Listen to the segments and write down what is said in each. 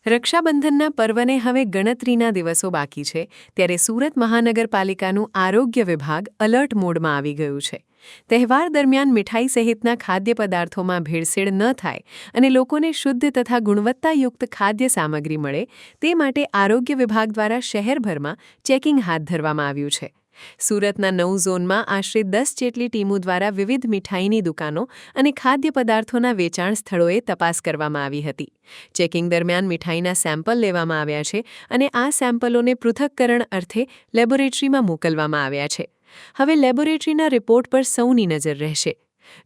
રક્ષાબંધનના પર્વને હવે ગણતરીના દિવસો બાકી છે ત્યારે સુરત મહાનગરપાલિકાનું આરોગ્ય વિભાગ અલર્ટ મોડમાં આવી ગયું છે। તહેવાર દરમિયાન મીઠાઈ સહિતના ખાદ્ય પદાર્થોમાં ભેળસેળ ન થાય અને લોકોને શુદ્ધ તથા ગુણવત્તાયુક્ત ખાદ્ય સામગ્રી મળે તે માટે આરોગ્ય વિભાગ દ્વારા શહેરભરમાં ચેકિંગ હાથ ધરવામાં આવ્યું છે। સુરતના 9 ઝોનમાં આશરે 10 જેટલી ટીમો દ્વારા વિવિધ મીઠાઈની દુકાનો અને ખાદ્ય પદાર્થોના વેચાણ સ્થળોએ તપાસ કરવામાં આવી હતી। ચેકિંગ દરમિયાન મીઠાઈના સેમ્પલ લેવામાં આવ્યા છે અને આ સેમ્પલોને પૃથક્કરણ અર્થે લેબોરેટરીમાં મોકલવામાં આવ્યા છે। હવે લેબોરેટરીના રિપોર્ટ પર સૌની નજર રહેશે।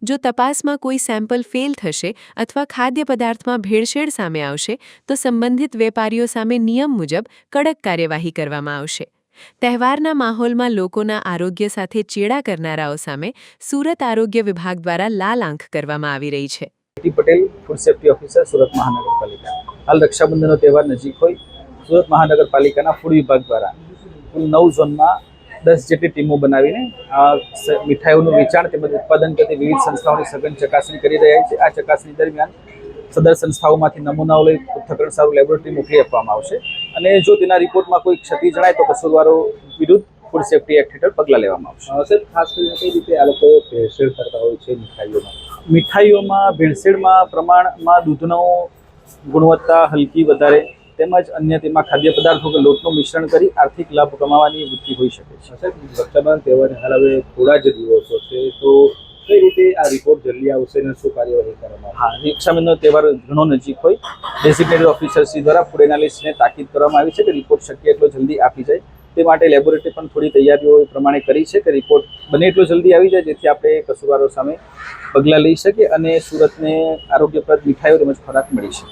જો તપાસમાં કોઈ સેમ્પલ ફેલ થશે અથવા ખાદ્ય પદાર્થમાં ભેળસેળ સામે આવશે તો સંબંધિત વેપારીઓ સામે નિયમ મુજબ કડક કાર્યવાહી કરવામાં આવશે। તહેવારના માહોલમાં લોકોના આરોગ્ય સાથે ચેડા કરનારાઓ સામે સુરત આરોગ્ય વિભાગ દ્વારા લાલ આંખ કરવામાં આવી રહી છે। Patel food safety officer Surat મહાનગરપાલિકા। હાલ રક્ષાબંધનનો તહેવાર નજીક હોય સુરત મહાનગરપાલિકાના ફૂડ વિભાગ દ્વારા કુલ 9 ઝોનમાં 10 જેટલી ટીમો બનાવીને મીઠાઈઓનું વેચાણ તેમજ ઉત્પાદન કરતી વિવિધ સંસ્થાઓની સઘન ચકાસણી કરી રહ્યા છે। આ ચકાસણી દરમિયાન સદર સંસ્થાઓમાંથી નમૂનાઓ લઈ પૃથ્થકરણ સારું લેબોરેટરી મોકલી આપવામાં આવશે અને જો તેના રિપોર્ટમાં કોઈ ક્ષતિ જણાય તો કસૂરવારો વિરુદ્ધ ફૂડ સેફ્ટી એક્ટ હેઠળ પગલાં લેવામાં આવશે। સર, ખાસ કરીને કઈ રીતે આ લોકો ભેળસેળ કરતા હોય છે મીઠાઈઓમાં ભેળસેળમાં પ્રમાણમાં દૂધનો ગુણવત્તા હલકી વધારે તેમજ અન્ય તેમાં ખાદ્ય પદાર્થો કે લોટનું મિશ્રણ કરી આર્થિક લાભ કમાવાની વૃત્તિ હોઈ શકે છે। સર, રક્ષાબંધન તહેવારને હાલ હવે થોડા જ દિવસો છે તો કઈ રીતે આ રિપોર્ટ જલ્દી આવશે અને શું કાર્યવાહી કરવામાં આવશે? રક્ષાબંધનનો તહેવાર ઘણો નજીક હોય ડેઝિગ્નેટેડ ઓફિસરશ્રી દ્વારા ફૂડ એનાલિસ્ટને તાકીદ કરવામાં આવી છે કે રિપોર્ટ શક્ય એટલો જલ્દી આપી જાય તે માટે લેબોરેટરી પણ થોડી તૈયારીઓ એ પ્રમાણે કરી છે કે રિપોર્ટ બને એટલો જલ્દી આવી જાય જેથી આપણે કસૂરવારો સામે પગલાં લઈ શકીએ અને સુરતને આરોગ્યપ્રદ મીઠાઈઓ તેમજ ખોરાક મળી શકે।